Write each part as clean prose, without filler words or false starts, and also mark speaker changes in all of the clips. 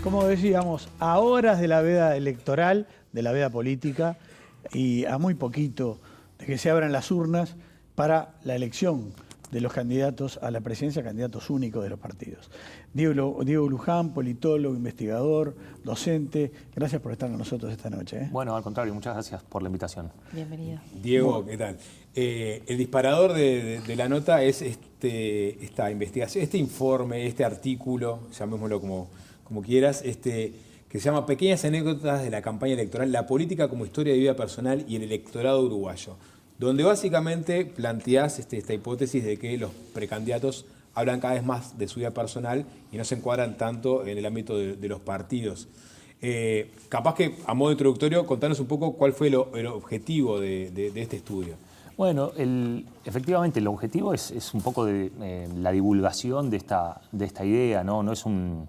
Speaker 1: Como decíamos, a horas de la veda electoral, de la veda política, y a muy poquito de que se abran las urnas para la elección de los candidatos a la presidencia, candidatos únicos de los partidos. Diego Luján, politólogo, investigador, docente, gracias por estar con nosotros esta noche.
Speaker 2: Bueno, al contrario, muchas gracias por la invitación.
Speaker 3: Bienvenido.
Speaker 4: Diego, ¿qué tal? El disparador de la nota es esta investigación, este informe, este artículo, llamémoslo como quieras, que se llama Pequeñas anécdotas de la campaña electoral, la política como historia de vida personal y el electorado uruguayo, donde básicamente planteás esta hipótesis de que los precandidatos hablan cada vez más de su vida personal y no se encuadran tanto en el ámbito de los partidos. Capaz que, a modo introductorio, contanos un poco cuál fue el objetivo de este estudio.
Speaker 2: Bueno, efectivamente el objetivo es un poco de la divulgación de esta idea, ¿no? No es un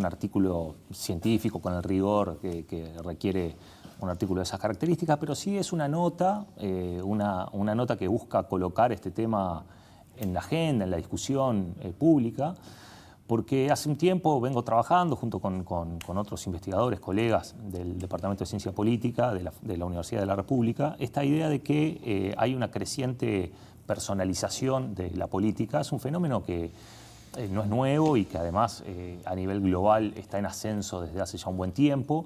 Speaker 2: artículo científico con el rigor que requiere un artículo de esas características, pero sí es una nota, una nota que busca colocar este tema en la agenda, en la discusión pública, porque hace un tiempo vengo trabajando junto con otros investigadores, colegas del Departamento de Ciencia Política de la Universidad de la República, esta idea de que hay una creciente personalización de la política. Es un fenómeno que no es nuevo y que además a nivel global está en ascenso desde hace ya un buen tiempo,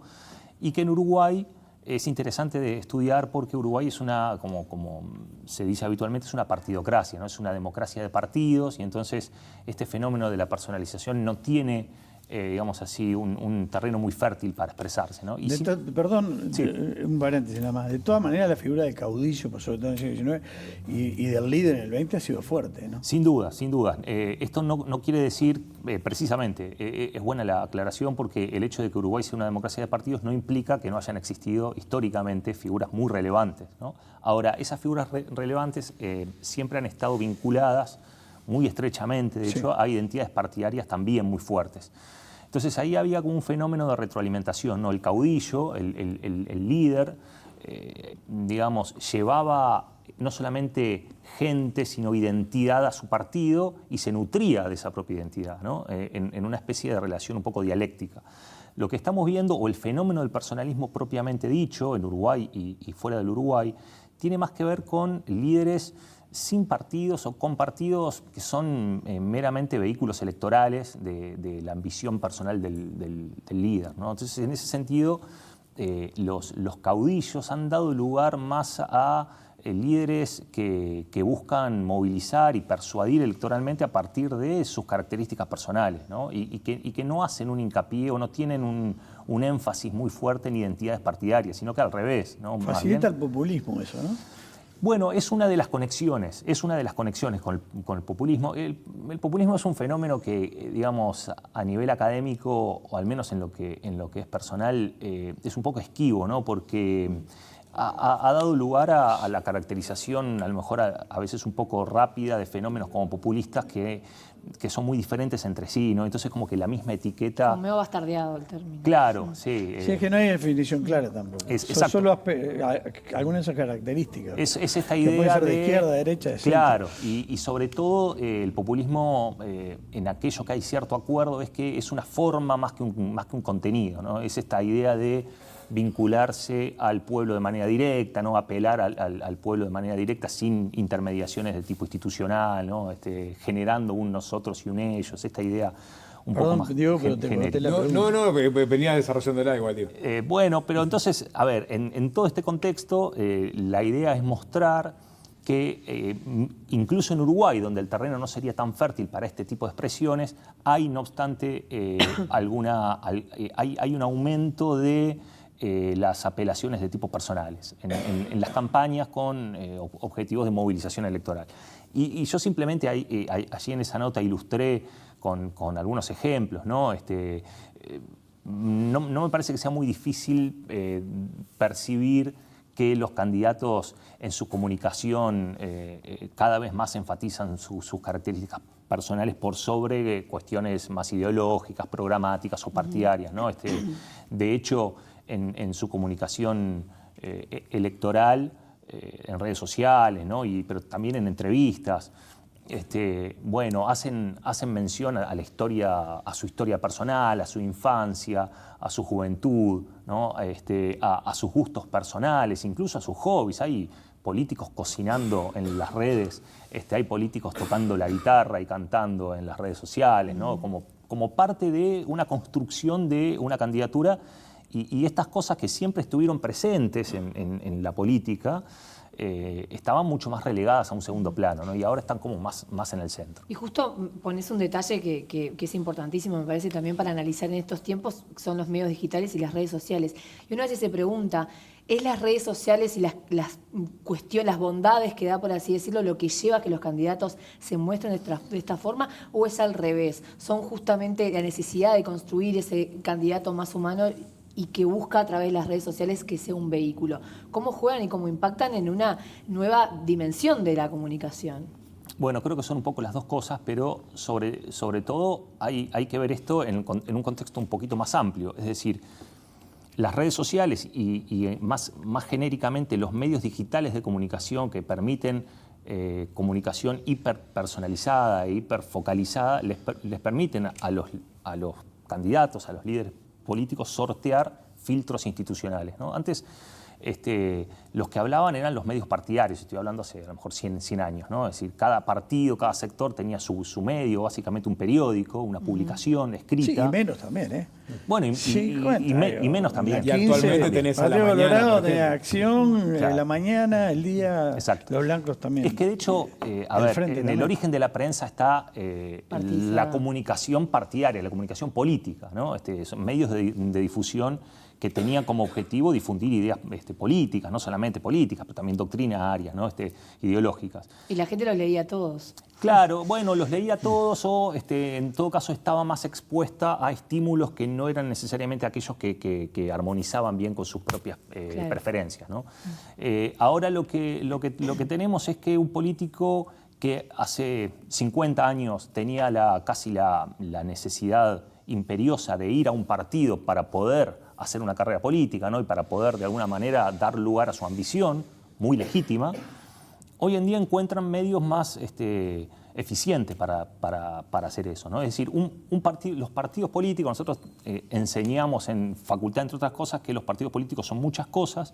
Speaker 2: y que en Uruguay es interesante de estudiar porque Uruguay es como se dice habitualmente, es una partidocracia, ¿no? Es una democracia de partidos, y entonces este fenómeno de la personalización no tiene, digamos así, un terreno muy fértil para expresarse, ¿no?
Speaker 1: Perdón,
Speaker 2: Sí.
Speaker 1: un paréntesis nada más. De todas maneras, la figura del caudillo, sobre todo en el siglo XIX, y del líder en el XX ha sido fuerte, ¿no?
Speaker 2: Sin duda, sin duda. Esto no quiere decir, precisamente, es buena la aclaración, porque el hecho de que Uruguay sea una democracia de partidos no implica que no hayan existido históricamente figuras muy relevantes, ¿no? Ahora, esas figuras relevantes siempre han estado vinculadas muy estrechamente, de hecho, a identidades partidarias también muy fuertes. Entonces ahí había como un fenómeno de retroalimentación, ¿no? El caudillo, el líder, digamos, llevaba no solamente gente, sino identidad a su partido y se nutría de esa propia identidad, ¿no? En una especie de relación un poco dialéctica. Lo que estamos viendo, o el fenómeno del personalismo propiamente dicho, en Uruguay y fuera del Uruguay, tiene más que ver con líderes sin partidos o con partidos que son meramente vehículos electorales de la ambición personal del líder, ¿no? Entonces, en ese sentido, los caudillos han dado lugar más a líderes que buscan movilizar y persuadir electoralmente a partir de sus características personales, ¿no? Y que no hacen un hincapié o no tienen un énfasis muy fuerte en identidades partidarias, sino que al revés, ¿no?
Speaker 1: Facilita el populismo eso, ¿no?
Speaker 2: Bueno, es una de las conexiones con el populismo. El populismo es un fenómeno que, digamos, a nivel académico, o al menos en lo que es personal, es un poco esquivo, ¿no? Porque ha dado lugar a la caracterización, a lo mejor a veces un poco rápida, de fenómenos como populistas que son muy diferentes entre sí, ¿no? Entonces, como que la misma etiqueta...
Speaker 3: Como medio bastardeado el término.
Speaker 2: Claro, sí.
Speaker 1: Sí, es que no hay definición clara tampoco.
Speaker 2: Exacto.
Speaker 1: Solo algunas de esas características.
Speaker 2: Es esta idea
Speaker 1: que puede ser de izquierda, derecha, de centro.
Speaker 2: Claro, y sobre todo el populismo, en aquello que hay cierto acuerdo, es que es una forma más que un contenido, ¿no? Es esta idea de vincularse al pueblo de manera directa, ¿no? Apelar al pueblo de manera directa sin intermediaciones de tipo institucional, ¿no? Generando un nosotros y un ellos, esta idea un poco más
Speaker 1: Diego, pero te corté la pregunta.
Speaker 4: No, venía desarrollándola igual, tío.
Speaker 2: Bueno, pero entonces, a ver, en todo este contexto, la idea es mostrar que incluso en Uruguay, donde el terreno no sería tan fértil para este tipo de expresiones, hay, no obstante, hay un aumento de las apelaciones de tipo personales en las campañas con objetivos de movilización electoral. Y yo simplemente allí en esa nota ilustré con algunos ejemplos, ¿no? No me parece que sea muy difícil percibir que los candidatos en su comunicación cada vez más enfatizan sus características personales por sobre cuestiones más ideológicas, programáticas o partidarias, ¿no? De hecho, en su comunicación electoral, en redes sociales, ¿no? Pero también en entrevistas, bueno, hacen mención a la historia, a su historia personal, a su infancia, a su juventud, ¿no? A sus gustos personales, incluso a sus hobbies. Hay políticos cocinando en las redes, hay políticos tocando la guitarra y cantando en las redes sociales, ¿no? Como parte de una construcción de una candidatura y estas cosas que siempre estuvieron presentes en la política, estaban mucho más relegadas a un segundo plano, ¿no? Y ahora están como más en el centro.
Speaker 3: Y justo pones un detalle que es importantísimo, me parece también para analizar en estos tiempos, son los medios digitales y las redes sociales. Y una vez se pregunta, ¿es las redes sociales y las cuestiones, las bondades que da, por así decirlo, lo que lleva a que los candidatos se muestren de esta forma, o es al revés? ¿Son justamente la necesidad de construir ese candidato más humano y que busca a través de las redes sociales que sea un vehículo? ¿Cómo juegan y cómo impactan en una nueva dimensión de la comunicación?
Speaker 2: Bueno, creo que son un poco las dos cosas, pero sobre todo hay que ver esto en un contexto un poquito más amplio. Es decir, las redes sociales y más genéricamente los medios digitales de comunicación que permiten comunicación hiperpersonalizada e hiperfocalizada les permiten a los candidatos, a los líderes políticos sortear filtros institucionales, ¿no? Antes los que hablaban eran los medios partidarios, estoy hablando hace a lo mejor 100 años, ¿no? Es decir, cada partido, cada sector tenía su medio, básicamente un periódico, una publicación escrita.
Speaker 1: Sí, y menos también, ¿eh?
Speaker 2: Bueno, y menos también.
Speaker 4: Y actualmente tenés a la
Speaker 1: Mateo
Speaker 4: mañana,
Speaker 1: Colorado
Speaker 4: por
Speaker 1: tenía
Speaker 4: ejemplo.
Speaker 1: Acción,
Speaker 2: Claro.
Speaker 1: la mañana, el día,
Speaker 2: Exacto.
Speaker 1: los blancos también.
Speaker 2: Es que de hecho,
Speaker 1: Frente
Speaker 2: en el
Speaker 1: también.
Speaker 2: origen de la prensa está
Speaker 3: Partizada.
Speaker 2: la comunicación partidaria, la comunicación política, ¿no? Son medios de difusión que tenían como objetivo difundir ideas políticas, no solamente políticas, pero también doctrinarias, ¿no? Ideológicas.
Speaker 3: Y la gente los leía a todos.
Speaker 2: Claro, bueno, los leía todos o en todo caso estaba más expuesta a estímulos que no eran necesariamente aquellos que armonizaban bien con sus propias
Speaker 3: Claro.
Speaker 2: preferencias, ¿no? Ahora lo que tenemos es que un político que hace 50 años tenía casi la necesidad imperiosa de ir a un partido para poder hacer una carrera política, ¿no? Y para poder de alguna manera dar lugar a su ambición, muy legítima, hoy en día encuentran medios más eficientes para hacer eso, ¿no? Es decir, los partidos políticos, nosotros enseñamos en facultad, entre otras cosas, que los partidos políticos son muchas cosas,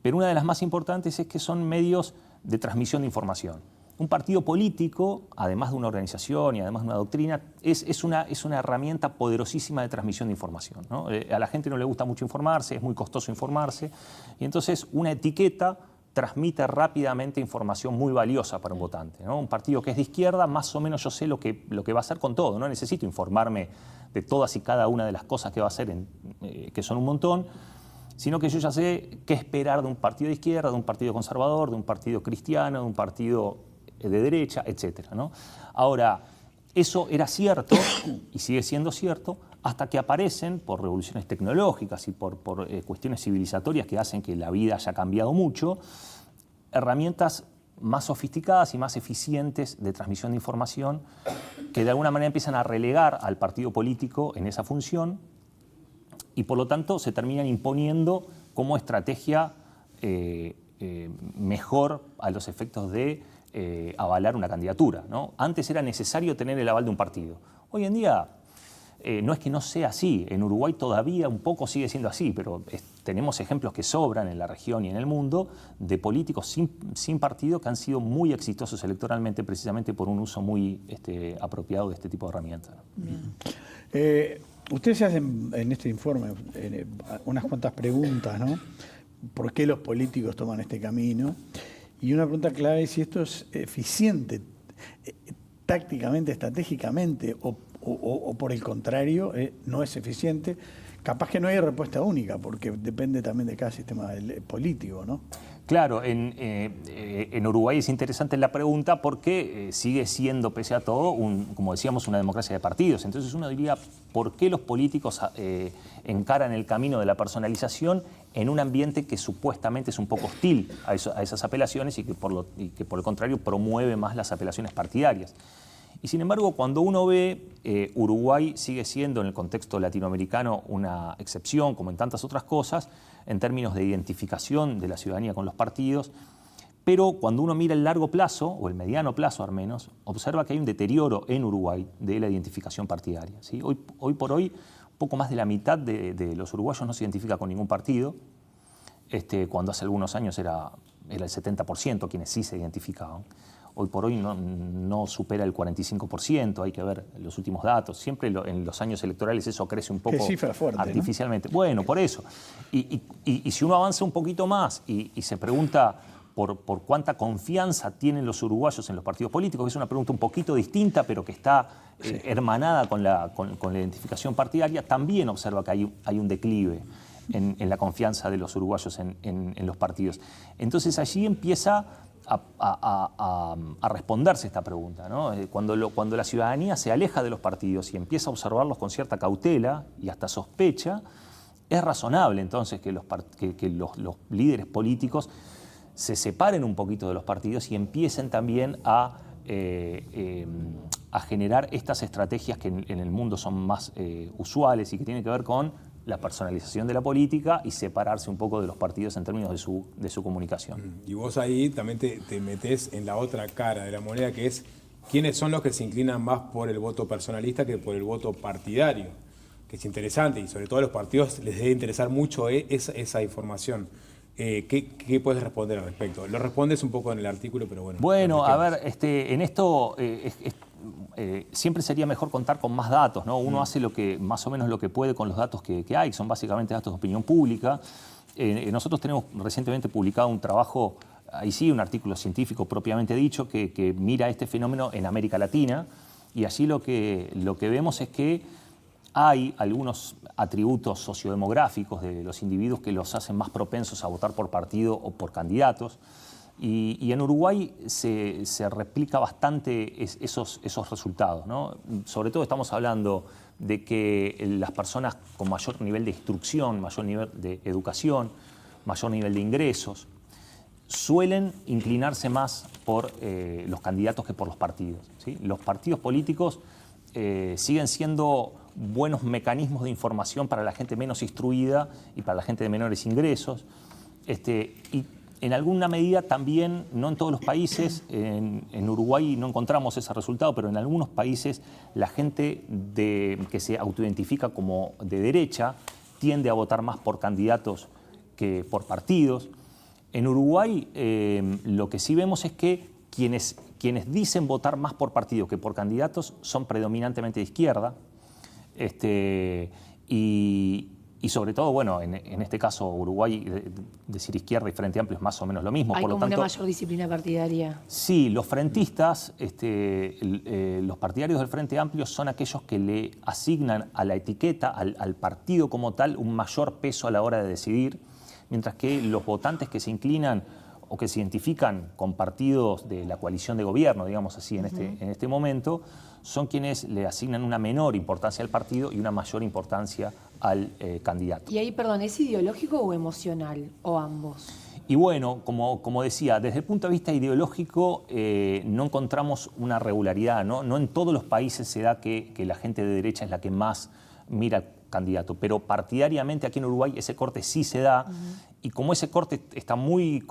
Speaker 2: pero una de las más importantes es que son medios de transmisión de información. Un partido político, además de una organización y además de una doctrina, es una herramienta poderosísima de transmisión de información, ¿no? A la gente no le gusta mucho informarse, es muy costoso informarse, y entonces una etiqueta transmite rápidamente información muy valiosa para un votante, ¿no? Un partido que es de izquierda, más o menos yo sé lo que va a hacer con todo, no necesito informarme de todas y cada una de las cosas que va a hacer, que son un montón, sino que yo ya sé qué esperar de un partido de izquierda, de un partido conservador, de un partido cristiano, de un partido de derecha, etcétera, ¿no? Ahora, eso era cierto y sigue siendo cierto hasta que aparecen, por revoluciones tecnológicas y por cuestiones civilizatorias que hacen que la vida haya cambiado mucho, herramientas más sofisticadas y más eficientes de transmisión de información que de alguna manera empiezan a relegar al partido político en esa función y por lo tanto se terminan imponiendo como estrategia mejor a los efectos de avalar una candidatura, ¿no? Antes era necesario tener el aval de un partido. Hoy en día no es que no sea así. En Uruguay todavía un poco sigue siendo así, pero tenemos ejemplos que sobran en la región y en el mundo de políticos sin partido que han sido muy exitosos electoralmente precisamente por un uso muy apropiado de este tipo de herramientas.
Speaker 1: Ustedes se hacen en este informe unas cuantas preguntas, ¿no? ¿Por qué los políticos toman este camino? Y una pregunta clave es si esto es eficiente tácticamente, estratégicamente, o por el contrario, no es eficiente. Capaz que no hay respuesta única, porque depende también de cada sistema político, ¿no?
Speaker 2: Claro, en Uruguay es interesante la pregunta porque sigue siendo, pese a todo, como decíamos, una democracia de partidos. Entonces uno diría, ¿por qué los políticos encaran el camino de la personalización en un ambiente que supuestamente es un poco hostil a esas apelaciones y que por el contrario promueve más las apelaciones partidarias? Y sin embargo, cuando uno ve Uruguay sigue siendo en el contexto latinoamericano una excepción, como en tantas otras cosas, en términos de identificación de la ciudadanía con los partidos, Pero cuando uno mira el largo plazo, o el mediano plazo al menos, observa que hay un deterioro en Uruguay de la identificación partidaria, ¿sí? Hoy por hoy, poco más de la mitad de los uruguayos no se identifica con ningún partido, cuando hace algunos años era el 70% quienes sí se identificaban. Hoy por hoy no supera el 45%, hay que ver los últimos datos. Siempre en los años electorales eso crece un poco
Speaker 1: cifra fuerte,
Speaker 2: artificialmente. ¿No? Bueno, por eso. Y si uno avanza un poquito más y se pregunta por cuánta confianza tienen los uruguayos en los partidos políticos, que es una pregunta un poquito distinta, pero que está hermanada con la identificación partidaria, también observa que hay un declive en la confianza de los uruguayos en los partidos. Entonces allí empieza a responderse esta pregunta, ¿no? Cuando la ciudadanía se aleja de los partidos y empieza a observarlos con cierta cautela y hasta sospecha, es razonable entonces que los líderes políticos se separen un poquito de los partidos y empiecen también a generar estas estrategias que en el mundo son más usuales y que tienen que ver con la personalización de la política y separarse un poco de los partidos en términos de su comunicación.
Speaker 4: Y vos ahí también te metés en la otra cara de la moneda, que es quiénes son los que se inclinan más por el voto personalista que por el voto partidario, que es interesante y sobre todo a los partidos les debe interesar mucho esa información. ¿Qué puedes responder al respecto? Lo respondes un poco en el artículo, pero bueno.
Speaker 2: Bueno, a ver, en esto siempre sería mejor contar con más datos, ¿no? Uno hace más o menos lo que puede con los datos que hay, que son básicamente datos de opinión pública. Nosotros tenemos recientemente publicado un trabajo, ahí sí, un artículo científico propiamente dicho, que mira este fenómeno en América Latina, y allí lo que vemos es que hay algunos atributos sociodemográficos de los individuos que los hacen más propensos a votar por partido o por candidatos. Y en Uruguay se replica bastante esos resultados, ¿no? Sobre todo estamos hablando de que las personas con mayor nivel de instrucción, mayor nivel de educación, mayor nivel de ingresos, suelen inclinarse más por los candidatos que por los partidos, ¿sí? Los partidos políticos siguen siendo buenos mecanismos de información para la gente menos instruida y para la gente de menores ingresos. Y en alguna medida también, no en todos los países, en Uruguay no encontramos ese resultado, pero en algunos países la gente que se autoidentifica como de derecha tiende a votar más por candidatos que por partidos. En Uruguay lo que sí vemos es que quienes dicen votar más por partidos que por candidatos son predominantemente de izquierda. Y sobre todo, bueno, en este caso Uruguay, decir izquierda y Frente Amplio es más o menos lo mismo.
Speaker 3: Hay
Speaker 2: por lo
Speaker 3: como
Speaker 2: tanto,
Speaker 3: una mayor disciplina partidaria.
Speaker 2: Sí, los frentistas, los partidarios del Frente Amplio son aquellos que le asignan a la etiqueta, al partido como tal, un mayor peso a la hora de decidir, mientras que los votantes que se inclinan o que se identifican con partidos de la coalición de gobierno, digamos así, en este momento, son quienes le asignan una menor importancia al partido y una mayor importancia al candidato.
Speaker 3: Y ahí, perdón, ¿es ideológico o emocional? ¿O ambos?
Speaker 2: Y bueno, como decía, desde el punto de vista ideológico no encontramos una regularidad, ¿no? No en todos los países se da que la gente de derecha es la que más mira al candidato, pero partidariamente aquí en Uruguay ese corte sí se da, y como ese corte está muy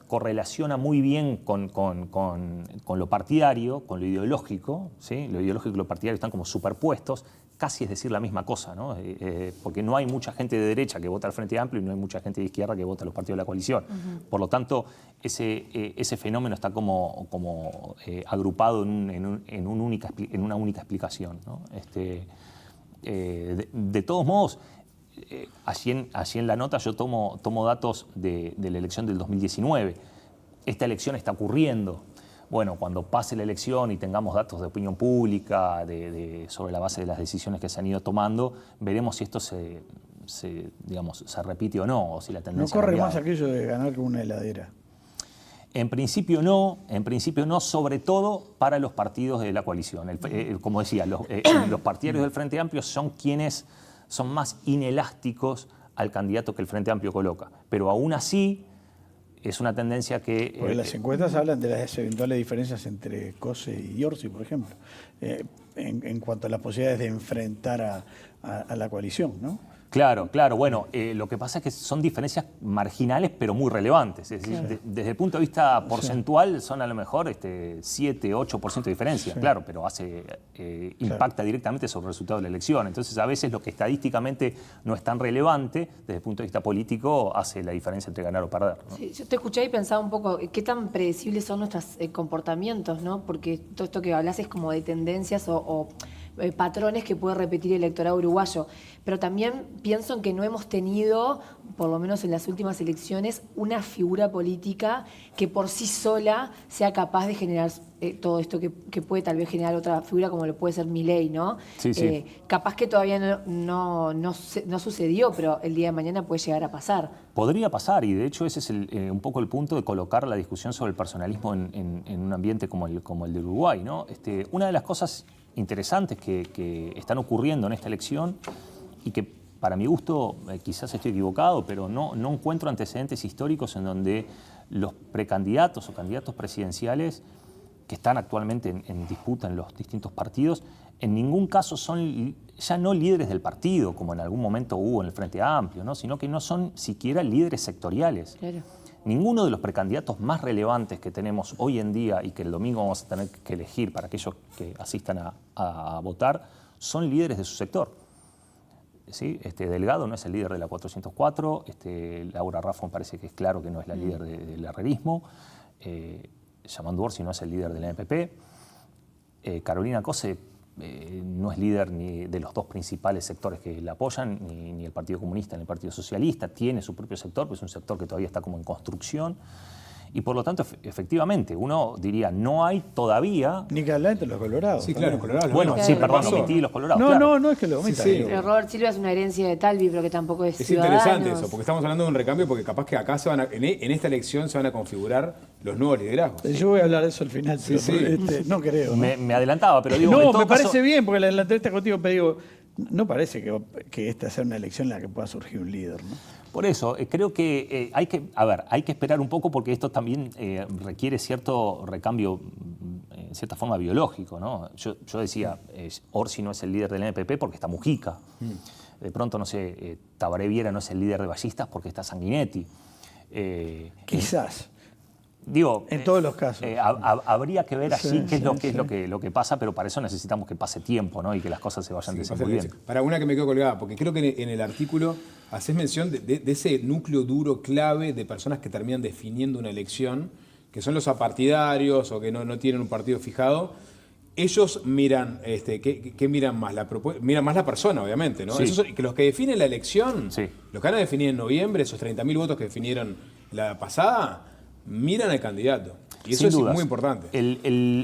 Speaker 2: correlaciona muy bien con lo partidario, con lo ideológico, ¿sí? Lo ideológico y lo partidario están como superpuestos, casi es decir la misma cosa, ¿no? Porque no hay mucha gente de derecha que vota al Frente Amplio y no hay mucha gente de izquierda que vota a los partidos de la coalición. Por lo tanto, ese fenómeno está como agrupado en una única explicación, ¿no? De todos modos, allí en la nota yo tomo datos de la elección del 2019. Esta elección está ocurriendo. Bueno, cuando pase la elección y tengamos datos de opinión pública sobre la base de las decisiones que se han ido tomando, veremos si esto se repite o no, o si la tendencia
Speaker 1: ¿No corre
Speaker 2: ha
Speaker 1: más
Speaker 2: cambiado.
Speaker 1: aquello de ganar que una heladera?
Speaker 2: En principio no, sobre todo para los partidos de la coalición. Como decía, los partidarios del Frente Amplio son quienes son más inelásticos al candidato que el Frente Amplio coloca. Pero aún así es una tendencia que...
Speaker 1: Porque las encuestas hablan de las eventuales diferencias entre COSE y Orsi, por ejemplo, en cuanto a las posibilidades de enfrentar a la coalición, ¿no?
Speaker 2: Claro, claro. Bueno, lo que pasa es que son diferencias marginales, pero muy relevantes. Es decir,
Speaker 3: Claro.
Speaker 2: desde el punto de vista porcentual son a lo mejor 7, 8% de diferencia,
Speaker 1: Sí.
Speaker 2: claro, pero impacta directamente sobre el resultado de la elección. Entonces, a veces lo que estadísticamente no es tan relevante, desde el punto de vista político, hace la diferencia entre ganar o perder, ¿no?
Speaker 3: Sí, yo te escuché y pensaba un poco qué tan predecibles son nuestros comportamientos, ¿no? Porque todo esto que hablas es como de tendencias o patrones que puede repetir el electorado uruguayo. Pero también pienso en que no hemos tenido, por lo menos en las últimas elecciones, una figura política que por sí sola sea capaz de generar todo esto que puede tal vez generar otra figura como lo puede ser Milei, ¿no?
Speaker 2: Sí, sí.
Speaker 3: Capaz que todavía no sucedió, pero el día de mañana puede llegar a pasar.
Speaker 2: Podría pasar, y de hecho ese es un poco el punto de colocar la discusión sobre el personalismo en un ambiente como el de Uruguay, ¿no? Una de las cosas interesantes que están ocurriendo en esta elección y que para mi gusto, quizás estoy equivocado, pero no encuentro antecedentes históricos en donde los precandidatos o candidatos presidenciales que están actualmente en disputa en los distintos partidos, en ningún caso son ya no líderes del partido, como en algún momento hubo en el Frente Amplio, ¿no? Sino que no son siquiera líderes sectoriales.
Speaker 3: Claro.
Speaker 2: Ninguno de los precandidatos más relevantes que tenemos hoy en día y que el domingo vamos a tener que elegir para aquellos que asistan a votar, son líderes de su sector. ¿Sí? Delgado no es el líder de la 404, Laura Raffo parece que es claro que no es la líder del herrerismo, Yamandu Orsi no es el líder del MPP, Carolina Cose no es líder ni de los dos principales sectores que la apoyan, ni el Partido Comunista ni el Partido Socialista, tiene su propio sector, pero es un sector que todavía está como en construcción. Y por lo tanto, efectivamente, uno diría, no hay todavía...
Speaker 1: Ni que hablar entre los colorados.
Speaker 4: Sí, claro,
Speaker 1: también.
Speaker 4: Colorados.
Speaker 2: Bueno,
Speaker 3: Claro.
Speaker 2: sí, perdón,
Speaker 4: pasó.
Speaker 2: omití los colorados.
Speaker 1: No,
Speaker 2: claro.
Speaker 1: no es que lo omita.
Speaker 4: Sí, sí.
Speaker 1: digo.
Speaker 3: Pero Robert Silva es una herencia de Talvi, pero que tampoco es
Speaker 4: Es
Speaker 3: Ciudadanos.
Speaker 4: interesante eso, porque estamos hablando de un recambio, porque capaz que acá en esta elección se van a configurar los nuevos liderazgos.
Speaker 1: Yo voy a hablar de eso al final, pero
Speaker 4: sí.
Speaker 1: no creo. ¿no?
Speaker 2: Me adelantaba, pero digo... en
Speaker 1: No,
Speaker 2: todo
Speaker 1: me
Speaker 2: caso-
Speaker 1: parece bien, porque la entrevista contigo, pero digo, no parece que esta sea una elección en la que pueda surgir un líder, ¿no?
Speaker 2: Por eso, creo que hay que esperar un poco porque esto también requiere cierto recambio, en cierta forma biológico, ¿no? Yo decía, Orsi no es el líder del MPP porque está Mujica. De pronto, no sé, Tabaré Viera no es el líder de Ballistas porque está Sanguinetti.
Speaker 1: Quizás.
Speaker 2: Digo,
Speaker 1: En todos los casos.
Speaker 2: habría que ver allí
Speaker 1: Sí,
Speaker 2: qué es,
Speaker 1: sí,
Speaker 2: lo que pasa, pero para eso necesitamos que pase tiempo, ¿no? Y que las cosas se vayan desenvolviendo.
Speaker 4: Para una que me quedo colgada, porque creo que en el artículo haces mención de ese núcleo duro clave de personas que terminan definiendo una elección, que son los apartidarios o que no tienen un partido fijado. Ellos miran, ¿qué miran más? Miran más la persona, obviamente, ¿no?
Speaker 2: Sí.
Speaker 4: Esos son, que los que definen la elección,
Speaker 2: Sí.
Speaker 4: los que van a definir en noviembre, esos 30.000 votos que definieron la pasada, miran al candidato. Y eso
Speaker 2: Sin
Speaker 4: es
Speaker 2: dudas.
Speaker 4: muy importante.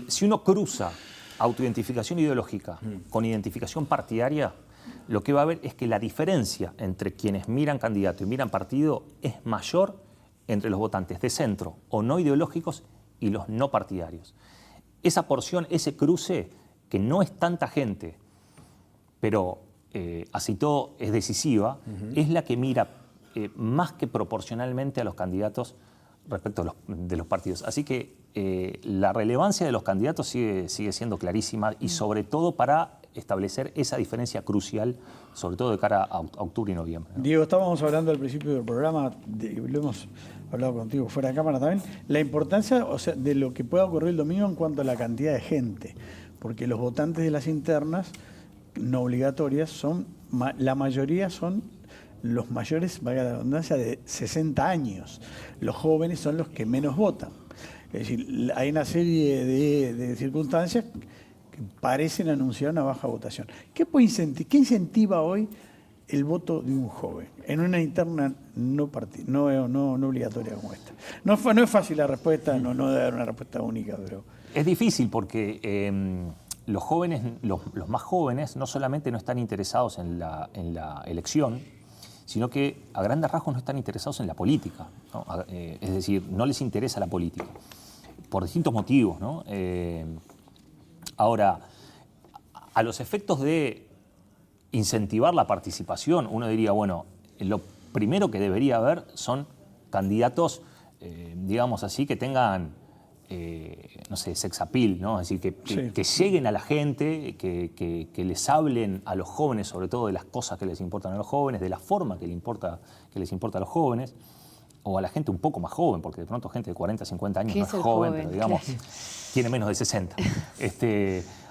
Speaker 2: Si uno cruza autoidentificación ideológica con identificación partidaria, lo que va a haber es que la diferencia entre quienes miran candidato y miran partido es mayor entre los votantes de centro o no ideológicos y los no partidarios. Esa porción, ese cruce, que no es tanta gente, pero así todo es decisiva, es la que mira más que proporcionalmente a los candidatos respecto de los partidos. Así que la relevancia de los candidatos sigue siendo clarísima y sobre todo para establecer esa diferencia crucial, sobre todo de cara a octubre y noviembre, ¿no?
Speaker 1: Diego, estábamos hablando al principio del programa, lo hemos hablado contigo fuera de cámara también, la importancia, o sea, de lo que pueda ocurrir el domingo en cuanto a la cantidad de gente, porque los votantes de las internas no obligatorias la mayoría son los mayores, valga la redundancia, de 60 años. Los jóvenes son los que menos votan. Es decir, hay una serie de circunstancias que parecen anunciar una baja votación. ¿Qué incentiva hoy el voto de un joven en una interna no obligatoria como esta? No es fácil la respuesta, no debe haber una respuesta única, pero...
Speaker 2: Es difícil porque los jóvenes, los más jóvenes, no solamente no están interesados en la elección, sino que a grandes rasgos no están interesados en la política, ¿no? Es decir, no les interesa la política, por distintos motivos, ¿no? Ahora, a los efectos de incentivar la participación, uno diría, bueno, lo primero que debería haber son candidatos, digamos así, que tengan no sé, sex appeal, ¿no? Es decir, que lleguen a la gente, que les hablen a los jóvenes, sobre todo de las cosas que les importan a los jóvenes, de la forma que les importa a los jóvenes, o a la gente un poco más joven, porque de pronto gente de 40, 50 años no es joven, pero digamos, tiene menos de 60.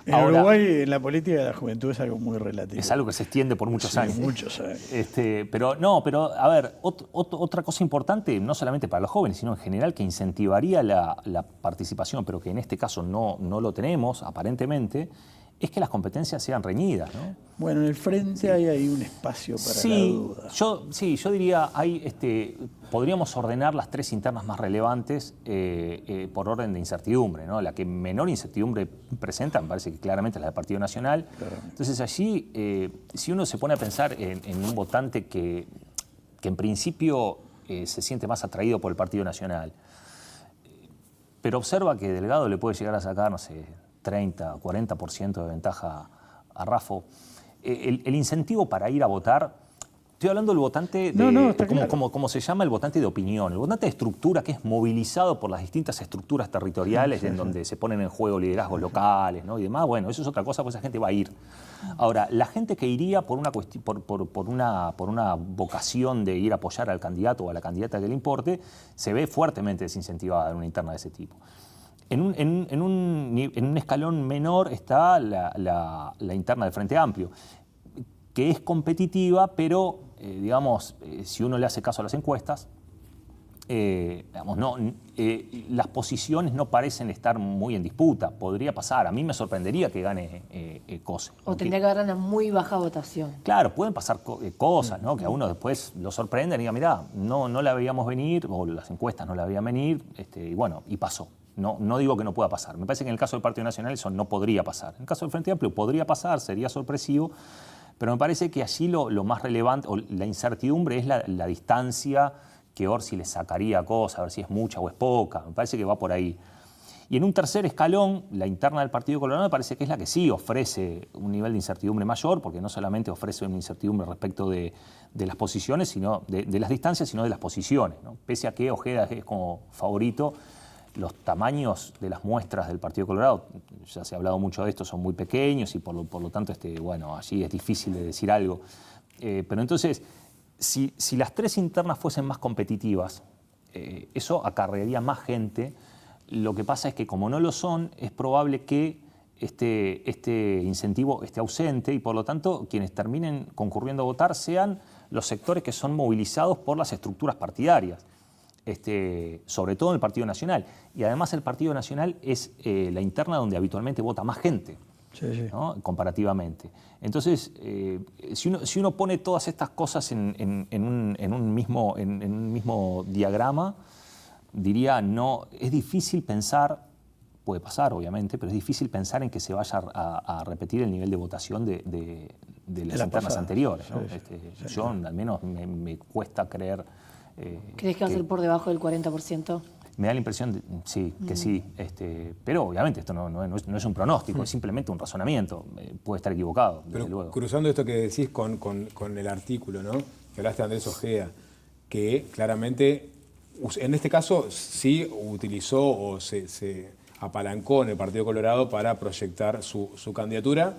Speaker 1: En Uruguay, en la política de la juventud es algo muy relativo.
Speaker 2: Es algo que se extiende por muchos años.
Speaker 1: Muchos años.
Speaker 2: Pero a ver, otra cosa importante, no solamente para los jóvenes, sino en general, que incentivaría la participación, pero que en este caso no lo tenemos, aparentemente, es que las competencias sean reñidas, ¿no?
Speaker 1: Bueno, en el frente hay ahí un espacio para la duda.
Speaker 2: Yo diría, podríamos ordenar las 3 internas más relevantes por orden de incertidumbre, ¿no? La que menor incertidumbre presenta, me parece que claramente es la del Partido Nacional. Entonces allí, si uno se pone a pensar en un votante que en principio se siente más atraído por el Partido Nacional, pero observa que Delgado le puede llegar a sacar, no sé, 30 o 40% de ventaja a Raffo. El incentivo para ir a votar, estoy hablando del votante, como se llama el votante de opinión, el votante de estructura que es movilizado por las distintas estructuras territoriales en donde se ponen en juego liderazgos locales, ¿no? Y demás. Bueno, eso es otra cosa, pues esa gente va a ir. Ahora, la gente que iría por una vocación de ir a apoyar al candidato o a la candidata que le importe, se ve fuertemente desincentivada en una interna de ese tipo. En un escalón menor está la interna del Frente Amplio, que es competitiva, pero, si uno le hace caso a las encuestas, las posiciones no parecen estar muy en disputa. Podría pasar. A mí me sorprendería que gane Cose.
Speaker 3: O tendría que haber una muy baja votación.
Speaker 2: Claro, pueden pasar cosas, ¿no? Que a uno después lo sorprenden y diga, mirá, no la veíamos venir, o las encuestas no la veían venir, y pasó. No digo que no pueda pasar. Me parece que en el caso del Partido Nacional eso no podría pasar. En el caso del Frente Amplio podría pasar, sería sorpresivo, pero me parece que allí lo más relevante, o la incertidumbre, es la distancia que Orsi le sacaría a Cosa, a ver si es mucha o es poca. Me parece que va por ahí. Y en un tercer escalón, la interna del Partido Colorado me parece que es la que sí ofrece un nivel de incertidumbre mayor, porque no solamente ofrece una incertidumbre respecto de las posiciones, sino de las distancias, sino de las posiciones, ¿no? Pese a que Ojeda es como favorito, los tamaños de las muestras del Partido Colorado, ya se ha hablado mucho de esto, son muy pequeños y por lo tanto allí es difícil de decir algo. Pero entonces, si las 3 internas fuesen más competitivas, eso acarrearía más gente. Lo que pasa es que como no lo son, es probable que este incentivo esté ausente y por lo tanto quienes terminen concurriendo a votar sean los sectores que son movilizados por las estructuras partidarias. Sobre todo en el Partido Nacional. Y además el Partido Nacional es la interna donde habitualmente vota más gente, ¿no? Comparativamente. Entonces, si uno pone todas estas cosas en un mismo diagrama, diría, es difícil pensar, puede pasar obviamente, pero es difícil pensar en que se vaya a repetir el nivel de votación de las internas anteriores, ¿no? Yo al menos me cuesta creer.
Speaker 3: ¿Crees que va a ser por debajo del 40%?
Speaker 2: Me da la impresión, que sí. Pero obviamente esto no es un pronóstico, es simplemente un razonamiento. Puede estar equivocado, desde luego.
Speaker 4: Cruzando esto que decís con el artículo, ¿no? Que hablaste de Andrés Ojeda, que claramente, en este caso, sí utilizó o se apalancó en el Partido Colorado para proyectar su candidatura,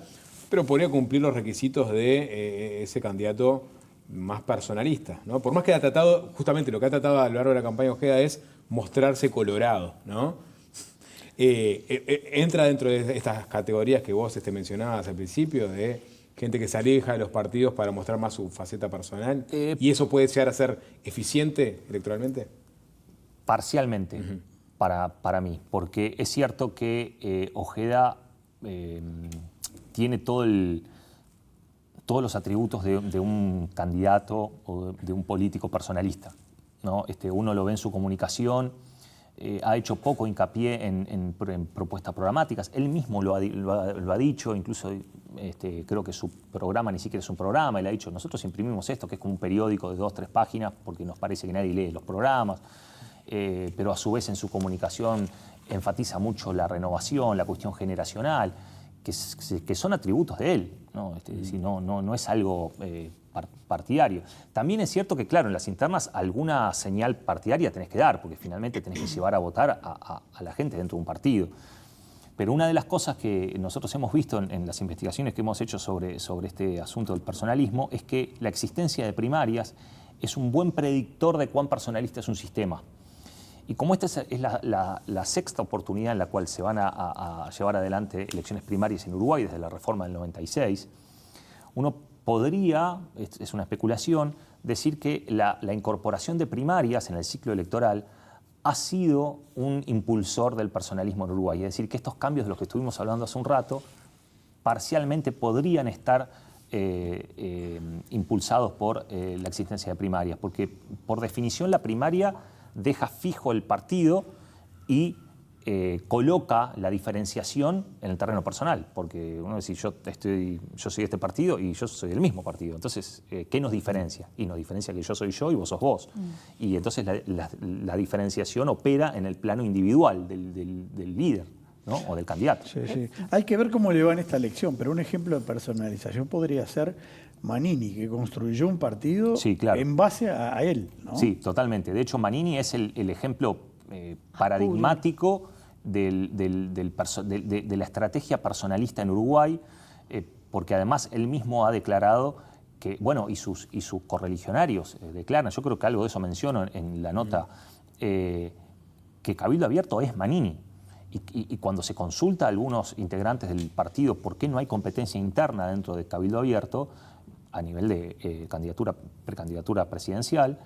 Speaker 4: pero podría cumplir los requisitos de ese candidato más personalista, ¿no? Por más que ha tratado, justamente lo que ha tratado a lo largo de la campaña Ojeda es mostrarse colorado, ¿no? Entra dentro de estas categorías que vos mencionabas al principio, de gente que se aleja de los partidos para mostrar más su faceta personal, ¿y eso puede llegar a ser eficiente electoralmente?
Speaker 2: Parcialmente, para mí, porque es cierto que Ojeda tiene todos los atributos de un candidato o de un político personalista, ¿no? Uno lo ve en su comunicación, ha hecho poco hincapié en propuestas programáticas. Él mismo lo ha dicho, incluso creo que su programa ni siquiera es un programa. Él ha dicho, nosotros imprimimos esto, que es como un periódico de 2 o 3 páginas, porque nos parece que nadie lee los programas, pero a su vez en su comunicación enfatiza mucho la renovación, la cuestión generacional, que son atributos de él, ¿no? No es algo partidario. También es cierto que, claro, en las internas alguna señal partidaria tenés que dar, porque finalmente tenés que llevar a votar a la gente dentro de un partido. Pero una de las cosas que nosotros hemos visto en las investigaciones que hemos hecho sobre este asunto del personalismo es que la existencia de primarias es un buen predictor de cuán personalista es un sistema. Y como esta es la sexta oportunidad en la cual se van a llevar adelante elecciones primarias en Uruguay desde la reforma del 96, uno podría, es una especulación, decir que la incorporación de primarias en el ciclo electoral ha sido un impulsor del personalismo en Uruguay. Es decir, que estos cambios de los que estuvimos hablando hace un rato parcialmente podrían estar impulsados por la existencia de primarias, porque por definición la primaria deja fijo el partido y coloca la diferenciación en el terreno personal, porque uno dice, yo soy de este partido y yo soy del mismo partido. Entonces, ¿qué nos diferencia? Y nos diferencia que yo soy yo y vos sos vos. Y entonces la diferenciación opera en el plano individual del líder, ¿no? O del candidato.
Speaker 1: Sí, sí. Hay que ver cómo le va en esta elección, pero un ejemplo de personalización podría ser Manini, que construyó un partido en base a él, ¿no?
Speaker 2: Sí, totalmente. De hecho, Manini es el ejemplo paradigmático de la estrategia personalista en Uruguay, porque además él mismo ha declarado que, bueno, y sus correligionarios declaran, yo creo que algo de eso menciono en la nota, que Cabildo Abierto es Manini. Y cuando se consulta a algunos integrantes del partido por qué no hay competencia interna dentro de Cabildo Abierto, a nivel de precandidatura presidencial,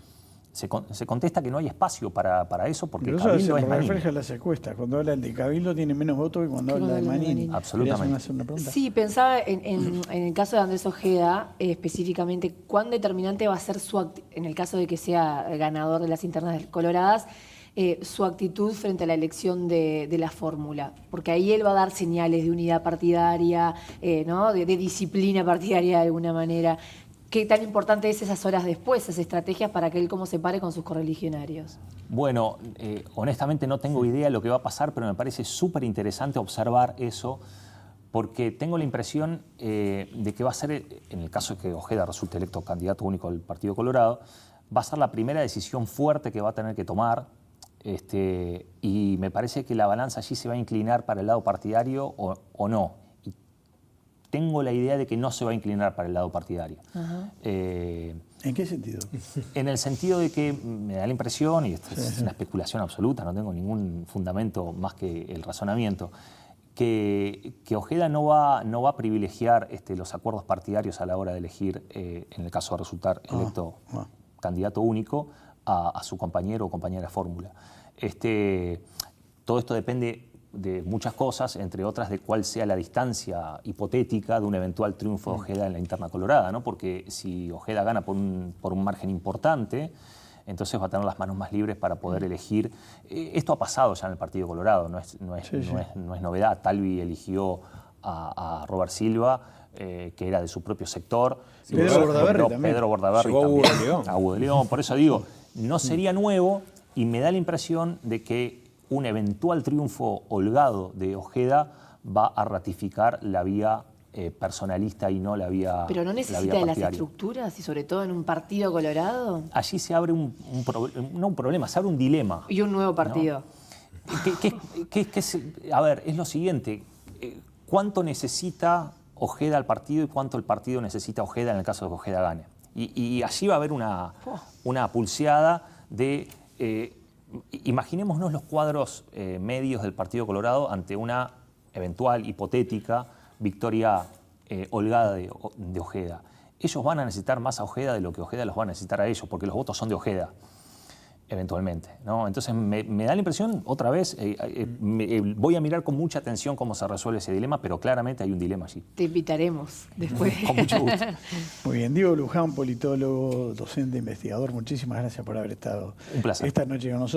Speaker 2: se contesta que no hay espacio para eso porque
Speaker 1: pero
Speaker 2: Cabildo es Manini.
Speaker 1: refleja las encuestas. Cuando hablan de Cabildo tiene menos votos que cuando habla de Manini.
Speaker 2: Absolutamente.
Speaker 1: ¿Hacer una pregunta?
Speaker 3: Sí, pensaba en el caso de Andrés Ojeda, específicamente, cuán determinante va a ser en el caso de que sea ganador de las internas coloradas, su actitud frente a la elección de la fórmula, porque ahí él va a dar señales de unidad partidaria, ¿no? de disciplina partidaria de alguna manera. ¿Qué tan importante es esas horas después, esas estrategias para que él cómo se pare con sus correligionarios?
Speaker 2: Bueno, honestamente no tengo idea de lo que va a pasar, pero me parece súper interesante observar eso, porque tengo la impresión de que va a ser, en el caso de que Ojeda resulte electo candidato único del Partido Colorado, va a ser la primera decisión fuerte que va a tener que tomar. Y me parece que la balanza allí se va a inclinar para el lado partidario o no. Y tengo la idea de que no se va a inclinar para el lado partidario.
Speaker 1: ¿En qué sentido?
Speaker 2: En el sentido de que me da la impresión, y esto es una especulación absoluta, no tengo ningún fundamento más que el razonamiento, que Ojeda no va a privilegiar los acuerdos partidarios a la hora de elegir, en el caso de resultar electo candidato único, a su compañero o compañera de fórmula. Todo esto depende de muchas cosas, entre otras de cuál sea la distancia hipotética de un eventual triunfo de Ojeda en la interna colorada, ¿no? Porque si Ojeda gana por un margen importante, entonces va a tener las manos más libres para poder elegir. Esto ha pasado ya en el Partido Colorado, no es novedad. Talvi eligió a Robert Silva, que era de su propio sector. Pedro Bordaberry también. A Hugo de León. Por eso digo, no sería nuevo y me da la impresión de que un eventual triunfo holgado de Ojeda va a ratificar la vía personalista y no la vía
Speaker 3: ¿Pero no necesita de las estructuras y sobre todo en un partido colorado?
Speaker 2: Allí se abre no un problema, se abre un dilema.
Speaker 3: Y un nuevo partido.
Speaker 2: ¿No? A ver, es lo siguiente. ¿Cuánto necesita Ojeda al partido y cuánto el partido necesita Ojeda en el caso de que Ojeda gane? Y allí va a haber una pulseada de... imaginémonos los cuadros medios del Partido Colorado ante una eventual, hipotética, victoria holgada de Ojeda. Ellos van a necesitar más a Ojeda de lo que Ojeda los va a necesitar a ellos, porque los votos son de Ojeda, eventualmente, ¿no? Entonces me da la impresión, otra vez, voy a mirar con mucha atención cómo se resuelve ese dilema, pero claramente hay un dilema allí.
Speaker 3: Te invitaremos después.
Speaker 2: Con mucho gusto.
Speaker 1: Muy bien, Diego Luján, politólogo, docente, investigador, muchísimas gracias por haber estado
Speaker 2: Un placer.
Speaker 1: esta noche con nosotros.